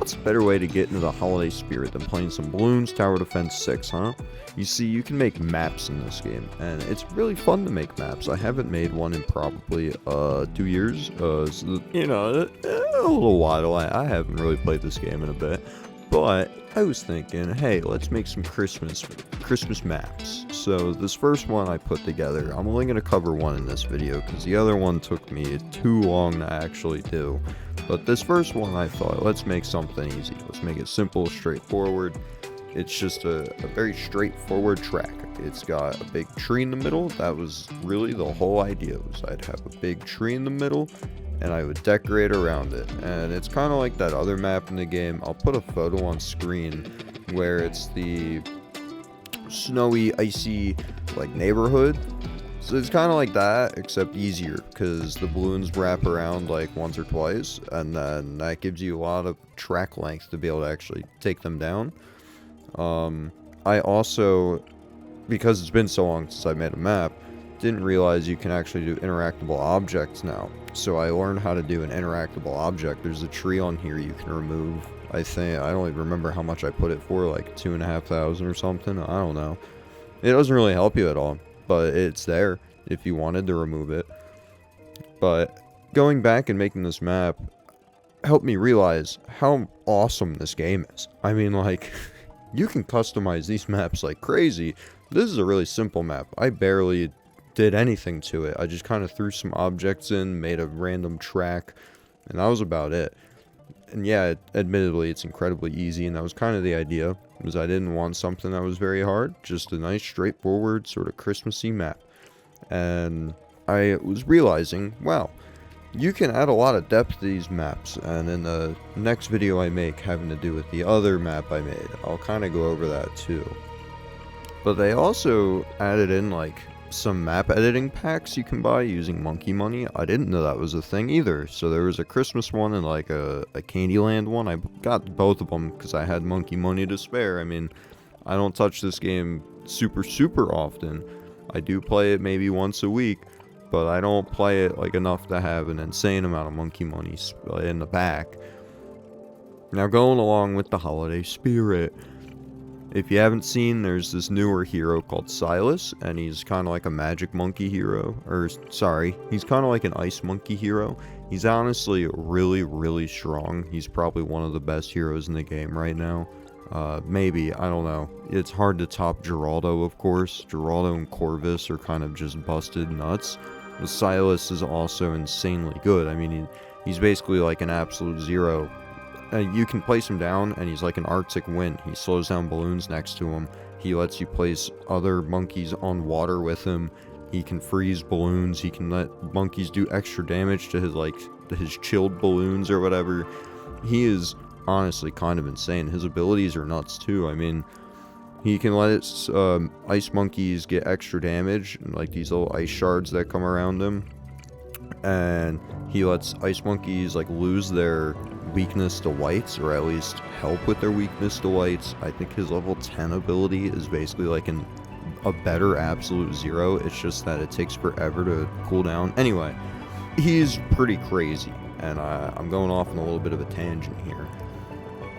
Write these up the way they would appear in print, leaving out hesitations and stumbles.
what's a better way to get into the holiday spirit than playing some Bloons Tower Defense 6, huh? You see, you can make maps in this game, and it's really fun to make maps. I haven't made one in probably 2 years, so, you know, a little while. I haven't really played this game in a bit, but I was thinking, hey, let's make some Christmas maps. So this first one I put together, I'm only going to cover one in this video because the other one took me too long to actually do. But this first one I thought, let's make something easy. Let's make it simple, straightforward. It's just a very straightforward track. It's got a big tree in the middle. That was really the whole idea, was I'd have a big tree in the middle and I would decorate around it. And it's kind of like that other map in the game. I'll put a photo on screen where it's the snowy, icy, like, neighborhood. So it's kind of like that, except easier, because the balloons wrap around like once or twice, and then that gives you a lot of track length to be able to actually take them down. I also, because it's been so long since I made a map, didn't realize you can actually do interactable objects now. So I learned how to do an interactable object. There's a tree on here you can remove. I don't even remember how much I put it for, like 2,500 or something. I don't know. It doesn't really help you at all, but it's there if you wanted to remove it. But going back and making this map helped me realize how awesome this game is. I mean, like, you can customize these maps like crazy. This is a really simple map. I barely did anything to it. I just kind of threw some objects in, made a random track, and that was about it. And yeah, admittedly, it's incredibly easy, and that was kind of the idea, was I didn't want something that was very hard, just a nice, straightforward, sort of Christmassy map. And I was realizing, wow, you can add a lot of depth to these maps, and in the next video I make having to do with the other map I made, I'll kind of go over that too. But they also added in, like, some map editing packs you can buy using monkey money. I didn't know that was a thing either. So there was a Christmas one and like a Candyland one. I got both of them because I had monkey money to spare. I mean, I don't touch this game super often. I do play it maybe once a week, but I don't play it like enough to have an insane amount of monkey money in the pack. Now, going along with the holiday spirit, if you haven't seen, there's this newer hero called Silas, and he's kind of like a magic monkey hero, he's kind of like an ice monkey hero. He's honestly really strong. He's probably one of the best heroes in the game right now. Maybe, I don't know. It's hard to top Geraldo, of course. Geraldo and Corvus are kind of just busted nuts. But Silas is also insanely good. I mean, he's basically like an absolute zero. You can place him down, and he's like an Arctic wind. He slows down balloons next to him. He lets you place other monkeys on water with him. He can freeze balloons. He can let monkeys do extra damage to his chilled balloons or whatever. He is honestly kind of insane. His abilities are nuts too. I mean, he can let ice monkeys get extra damage, like these little ice shards that come around him. And he lets ice monkeys like lose their weakness to whites, or at least help with their weakness to whites. I think his level 10 ability is basically like a better absolute zero. It's just that it takes forever to cool down. Anyway, he's pretty crazy, and I'm going off on a little bit of a tangent here.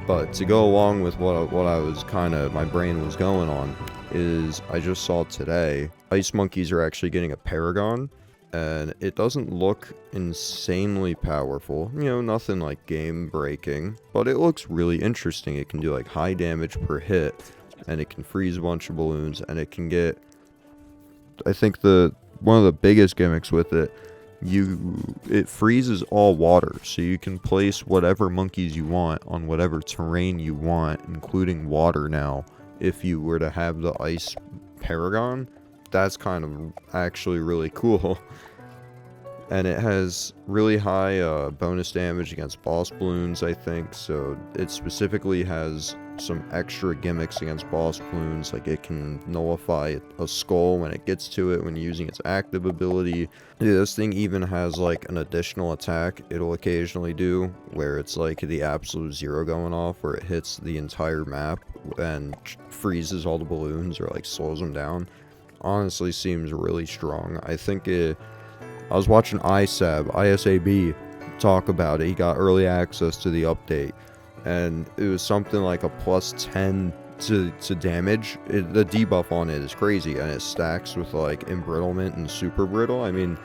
But to go along with what I was my brain was going on, is I just saw today, ice monkeys are actually getting a Paragon. And it doesn't look insanely powerful, you know, nothing like game breaking, but it looks really interesting. It can do like high damage per hit, and it can freeze a bunch of balloons, and it can get, I think one of the biggest gimmicks with it, it freezes all water, so you can place whatever monkeys you want on whatever terrain you want, including water now, if you were to have the ice Paragon. That's kind of actually really cool. And it has really high bonus damage against boss balloons, I think. So it specifically has some extra gimmicks against boss balloons. Like, it can nullify a skull when it gets to it when using its active ability. This thing even has like an additional attack it'll occasionally do, where it's like the absolute zero going off, where it hits the entire map and freezes all the balloons or like slows them down. Honestly seems really strong. I think I was watching ISAB talk about it. He got early access to the update, and it was something like a plus 10 to damage. The debuff on it is crazy, and it stacks with like embrittlement and super brittle. I mean,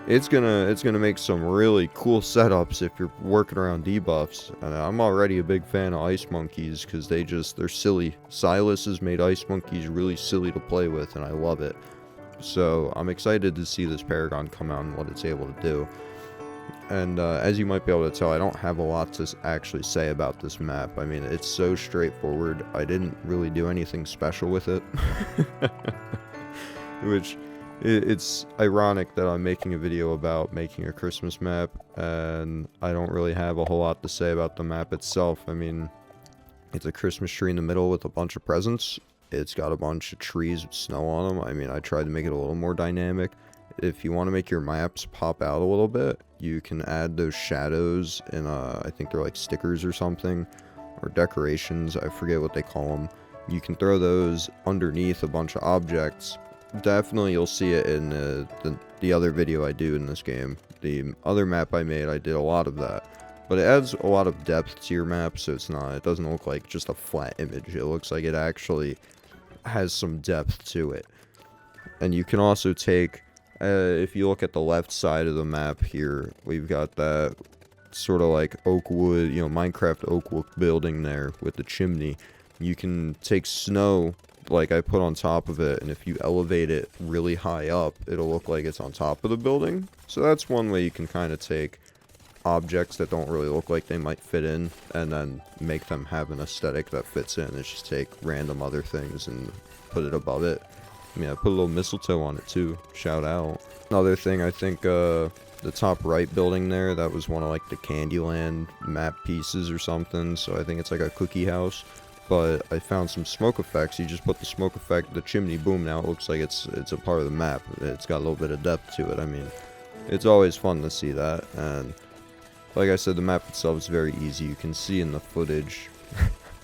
it's gonna make some really cool setups if you're working around debuffs. And I'm already a big fan of ice monkeys because they're silly. Silas has made ice monkeys really silly to play with, and I love it. So I'm excited to see this Paragon come out and what it's able to do. And as you might be able to tell, I don't have a lot to actually say about this map. I mean, it's so straightforward. I didn't really do anything special with it. Which, it's ironic that I'm making a video about making a Christmas map, and I don't really have a whole lot to say about the map itself. I mean, it's a Christmas tree in the middle with a bunch of presents. It's got a bunch of trees with snow on them. I mean, I tried to make it a little more dynamic. If you want to make your maps pop out a little bit, you can add those shadows in, I think they're like stickers or something, or decorations, I forget what they call them. You can throw those underneath a bunch of objects. Definitely you'll see it in the other video I do in this game. The other map I made, I did a lot of that. But it adds a lot of depth to your map, so it doesn't look like just a flat image. It looks like it actually has some depth to it. And you can also take, if you look at the left side of the map here, we've got that sort of like oak wood, Minecraft oak wood building there with the chimney. You can take snow like I put on top of it, and if you elevate it really high up, it'll look like it's on top of the building. So that's one way you can kind of take objects that don't really look like they might fit in and then make them have an aesthetic that fits in. It's just take random other things and put it above it. I mean, I put a little mistletoe on it too. Shout out. Another thing, I think the top right building there, that was one of like the Candyland map pieces or something. So I think it's like a cookie house. But I found some smoke effects. You just put the smoke effect, the chimney, boom, now it looks like it's a part of the map. It's got a little bit of depth to it. I mean, it's always fun to see that. And like I said, the map itself is very easy. You can see in the footage.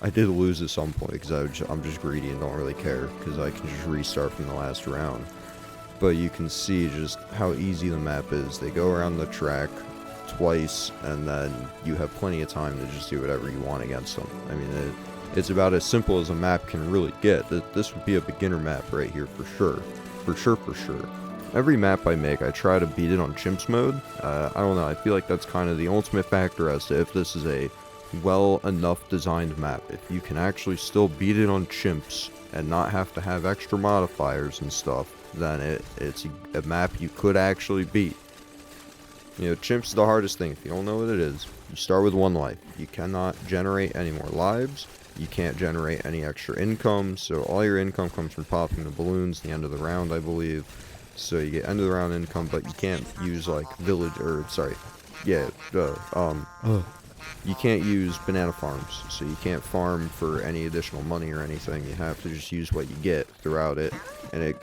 I did lose at some point because I'm just greedy and don't really care because I can just restart from the last round. But you can see just how easy the map is. They go around the track twice, and then you have plenty of time to just do whatever you want against them. I mean, it's about as simple as a map can really get. This would be a beginner map right here for sure. For sure. Every map I make, I try to beat it on chimps mode. I don't know, I feel like that's kind of the ultimate factor as to if this is a well enough designed map. If you can actually still beat it on chimps and not have to have extra modifiers and stuff, then it's a map you could actually beat. Chimps is the hardest thing. If you don't know what it is, you start with 1 life. You cannot generate any more lives. You can't generate any extra income, so all your income comes from popping the balloons at the end of the round, I believe. So you get end of the round income, but you can't use like you can't use banana farms, so you can't farm for any additional money or anything. You have to just use what you get throughout it, and it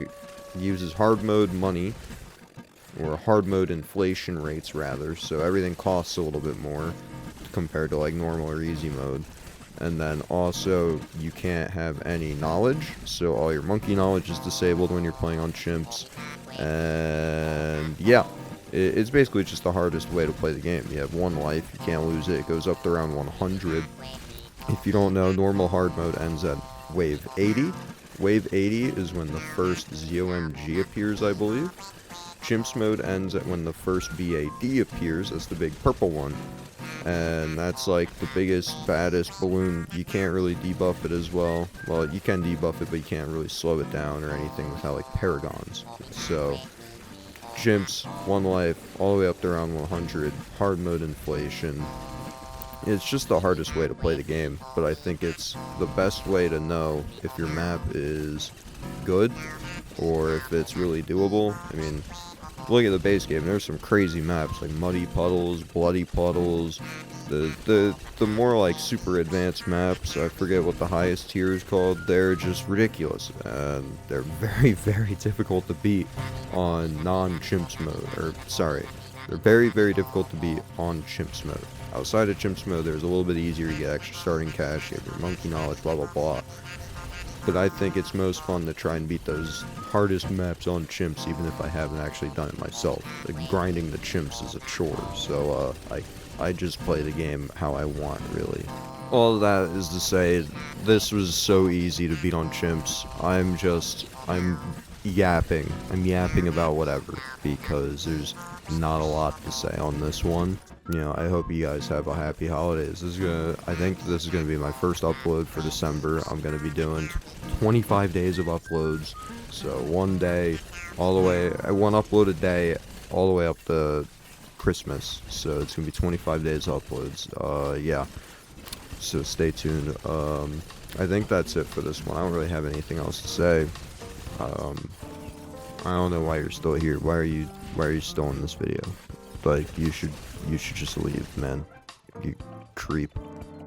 uses hard mode money, or hard mode inflation rates rather, so everything costs a little bit more compared to like normal or easy mode. And then also, you can't have any knowledge, so all your monkey knowledge is disabled when you're playing on chimps. And yeah, it's basically just the hardest way to play the game. You have 1 life, you can't lose it, it goes up to around 100. If you don't know, normal hard mode ends at wave 80. Wave 80 is when the first ZOMG appears, I believe. Chimps mode ends at when the first BAD appears, that's the big purple one. And that's like the biggest, baddest balloon. You can't really debuff it as well. Well, you can debuff it, but you can't really slow it down or anything without like paragons. So, chimps, 1 life, all the way up to around 100, hard mode inflation. It's just the hardest way to play the game, but I think it's the best way to know if your map is good or if it's really doable. I mean, look at the base game, there's some crazy maps like muddy puddles, bloody puddles, the more like super advanced maps, I forget what the highest tier is called, they're just ridiculous, and they're very, very difficult to beat on non-chimps mode, they're very, very difficult to beat on chimps mode. Outside of chimps mode, there's a little bit easier, you get extra starting cash, you have your monkey knowledge, blah blah blah. But I think it's most fun to try and beat those hardest maps on chimps, even if I haven't actually done it myself. Like, grinding the chimps is a chore, so I just play the game how I want, really. All that is to say, this was so easy to beat on chimps. I'm yapping. I'm yapping about whatever, because there's not a lot to say on this one. You know, I hope you guys have a happy holidays. I think this is gonna be my first upload for December. I'm gonna be doing 25 days of uploads. So one day, one upload a day, all the way up to Christmas. So it's gonna be 25 days uploads. Yeah. So stay tuned. I think that's it for this one. I don't really have anything else to say. I don't know why you're still here. Why are you still in this video? Like, you should just leave, man. You creep.